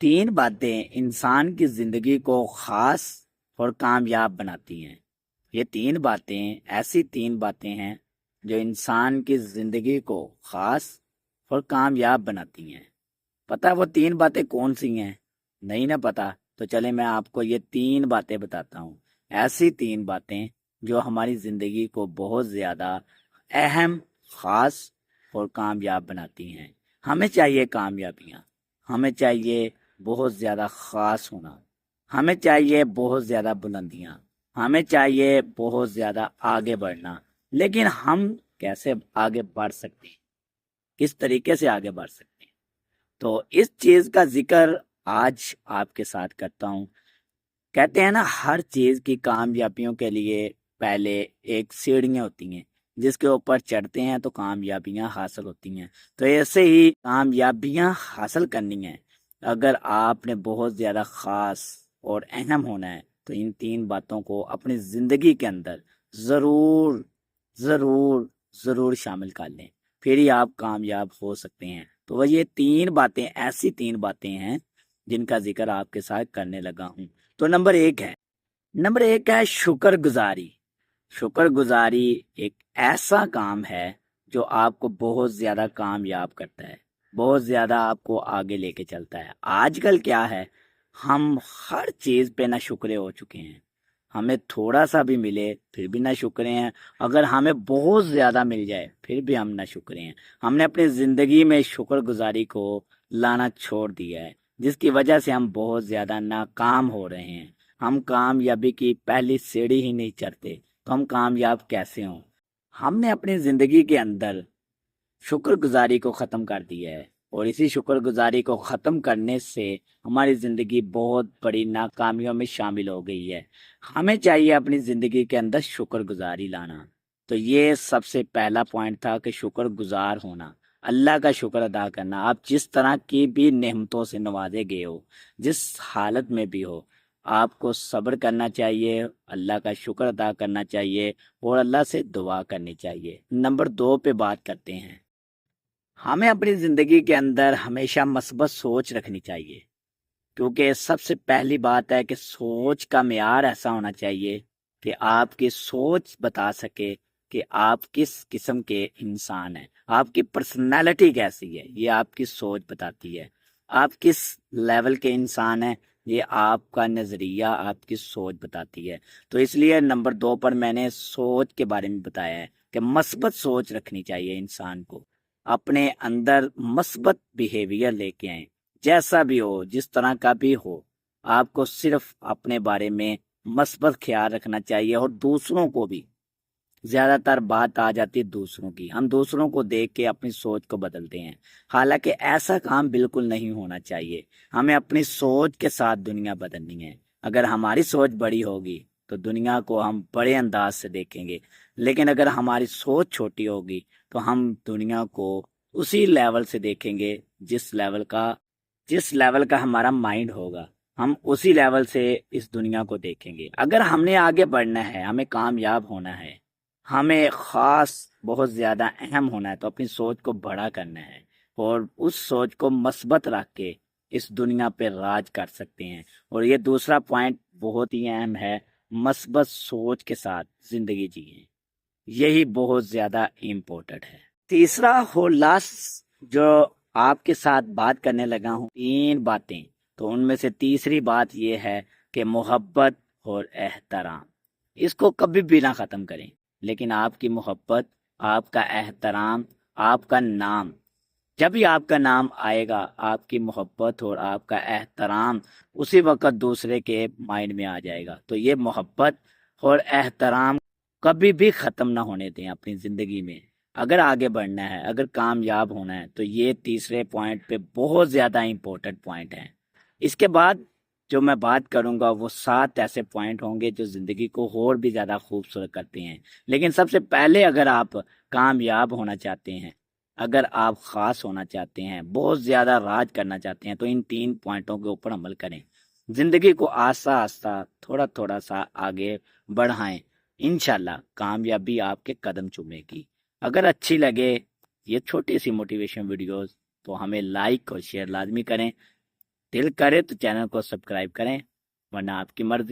تین باتیں انسان کی زندگی کو خاص اور کامیاب بناتی ہیں۔ یہ تین باتیں ایسی تین باتیں ہیں جو انسان کی زندگی کو خاص اور کامیاب بناتی ہیں۔ پتہ وہ تین باتیں کون سی ہیں؟ نہیں نہ پتہ تو چلیں میں آپ کو یہ تین باتیں بتاتا ہوں۔ ایسی تین باتیں جو ہماری زندگی کو بہت زیادہ اہم، خاص اور کامیاب بناتی ہیں۔ ہمیں چاہیے کامیابیاں، ہمیں چاہیے بہت زیادہ خاص ہونا، ہمیں چاہیے بہت زیادہ بلندیاں، ہمیں چاہیے بہت زیادہ آگے بڑھنا۔ لیکن ہم کیسے آگے بڑھ سکتے ہیں؟ کس طریقے سے آگے بڑھ سکتے ہیں؟ تو اس چیز کا ذکر آج آپ کے ساتھ کرتا ہوں۔ کہتے ہیں نا، ہر چیز کی کامیابیوں کے لیے پہلے ایک سیڑھیاں ہوتی ہیں، جس کے اوپر چڑھتے ہیں تو کامیابیاں حاصل ہوتی ہیں۔ تو ایسے ہی کامیابیاں حاصل کرنی ہیں، اگر آپ نے بہت زیادہ خاص اور اہم ہونا ہے تو ان تین باتوں کو اپنی زندگی کے اندر ضرور ضرور ضرور شامل کر لیں، پھر ہی آپ کامیاب ہو سکتے ہیں۔ تو وہ یہ تین باتیں ایسی تین باتیں ہیں جن کا ذکر آپ کے ساتھ کرنے لگا ہوں۔ تو نمبر ایک ہے شکر گزاری۔ شکر گزاری ایک ایسا کام ہے جو آپ کو بہت زیادہ کامیاب کرتا ہے، بہت زیادہ آپ کو آگے لے کے چلتا ہے۔ آج کل کیا ہے، ہم ہر چیز پہ نہ شکرے ہو چکے ہیں۔ ہمیں تھوڑا سا بھی ملے پھر بھی نہ شکرے ہیں، اگر ہمیں بہت زیادہ مل جائے پھر بھی ہم نہ شکرے ہیں۔ ہم نے اپنی زندگی میں شکر گزاری کو لانا چھوڑ دیا ہے، جس کی وجہ سے ہم بہت زیادہ ناکام ہو رہے ہیں۔ ہم کامیابی کی پہلی سیڑھی ہی نہیں چڑھتے تو ہم کامیاب کیسے ہوں؟ ہم نے اپنی زندگی کے اندر شکر گزاری کو ختم کر دیا ہے، اور اسی شکر گزاری کو ختم کرنے سے ہماری زندگی بہت بڑی ناکامیوں میں شامل ہو گئی ہے۔ ہمیں چاہیے اپنی زندگی کے اندر شکر گزاری لانا۔ تو یہ سب سے پہلا پوائنٹ تھا کہ شکر گزار ہونا، اللہ کا شکر ادا کرنا۔ آپ جس طرح کی بھی نعمتوں سے نوازے گئے ہو، جس حالت میں بھی ہو، آپ کو صبر کرنا چاہیے، اللہ کا شکر ادا کرنا چاہیے اور اللہ سے دعا کرنی چاہیے۔ نمبر 2 پہ بات کرتے ہیں۔ ہمیں اپنی زندگی کے اندر ہمیشہ مثبت سوچ رکھنی چاہیے، کیونکہ سب سے پہلی بات ہے کہ سوچ کا معیار ایسا ہونا چاہیے کہ آپ کی سوچ بتا سکے کہ آپ کس قسم کے انسان ہیں، آپ کی پرسنالٹی کیسی ہے، یہ آپ کی سوچ بتاتی ہے۔ آپ کس لیول کے انسان ہیں، یہ آپ کا نظریہ، آپ کی سوچ بتاتی ہے۔ تو اس لیے نمبر 2 پر میں نے سوچ کے بارے میں بتایا ہے کہ مثبت سوچ رکھنی چاہیے انسان کو، اپنے اندر مثبت بیہیویئر لے کے آئیں۔ جیسا بھی ہو، جس طرح کا بھی ہو، آپ کو صرف اپنے بارے میں مثبت خیال رکھنا چاہیے، اور دوسروں کو بھی۔ زیادہ تر بات آ جاتی ہے دوسروں کی، ہم دوسروں کو دیکھ کے اپنی سوچ کو بدلتے ہیں، حالانکہ ایسا کام بالکل نہیں ہونا چاہیے۔ ہمیں اپنی سوچ کے ساتھ دنیا بدلنی ہے۔ اگر ہماری سوچ بڑی ہوگی تو دنیا کو ہم بڑے انداز سے دیکھیں گے، لیکن اگر ہماری سوچ چھوٹی ہوگی تو ہم دنیا کو اسی لیول سے دیکھیں گے جس لیول کا ہمارا مائنڈ ہوگا، ہم اسی لیول سے اس دنیا کو دیکھیں گے۔ اگر ہم نے آگے بڑھنا ہے، ہمیں کامیاب ہونا ہے، ہمیں خاص بہت زیادہ اہم ہونا ہے، تو اپنی سوچ کو بڑا کرنا ہے، اور اس سوچ کو مثبت رکھ کے اس دنیا پہ راج کر سکتے ہیں۔ اور یہ دوسرا پوائنٹ بہت ہی اہم ہے، مثبت سوچ کے ساتھ زندگی جیئیں، یہی بہت زیادہ امپورٹنٹ ہے۔ تیسرا اور لاسٹ جو آپ کے ساتھ بات کرنے لگا ہوں، 3 باتیں، تو ان میں سے تیسری بات یہ ہے کہ محبت اور احترام۔ اس کو کبھی بھی نہ ختم کریں، لیکن آپ کی محبت، آپ کا احترام، آپ کا نام، جب بھی آپ کا نام آئے گا، آپ کی محبت اور آپ کا احترام اسی وقت دوسرے کے مائنڈ میں آ جائے گا۔ تو یہ محبت اور احترام کبھی بھی ختم نہ ہونے دیں اپنی زندگی میں۔ اگر آگے بڑھنا ہے، اگر کامیاب ہونا ہے، تو یہ تیسرے پوائنٹ پہ بہت زیادہ امپورٹنٹ پوائنٹ ہے۔ اس کے بعد جو میں بات کروں گا وہ 7 ایسے پوائنٹ ہوں گے جو زندگی کو اور بھی زیادہ خوبصورت کرتے ہیں۔ لیکن سب سے پہلے اگر آپ کامیاب ہونا چاہتے ہیں، اگر آپ خاص ہونا چاہتے ہیں، بہت زیادہ راج کرنا چاہتے ہیں، تو ان 3 پوائنٹوں کے اوپر عمل کریں۔ زندگی کو آہستہ آہستہ تھوڑا تھوڑا سا آگے بڑھائیں، انشاءاللہ کامیابی آپ کے قدم چومے گی۔ اگر اچھی لگے یہ چھوٹی سی موٹیویشن ویڈیوز تو ہمیں لائک اور شیئر لازمی کریں۔ دل کرے تو چینل کو سبسکرائب کریں ورنہ آپ کی مرضی.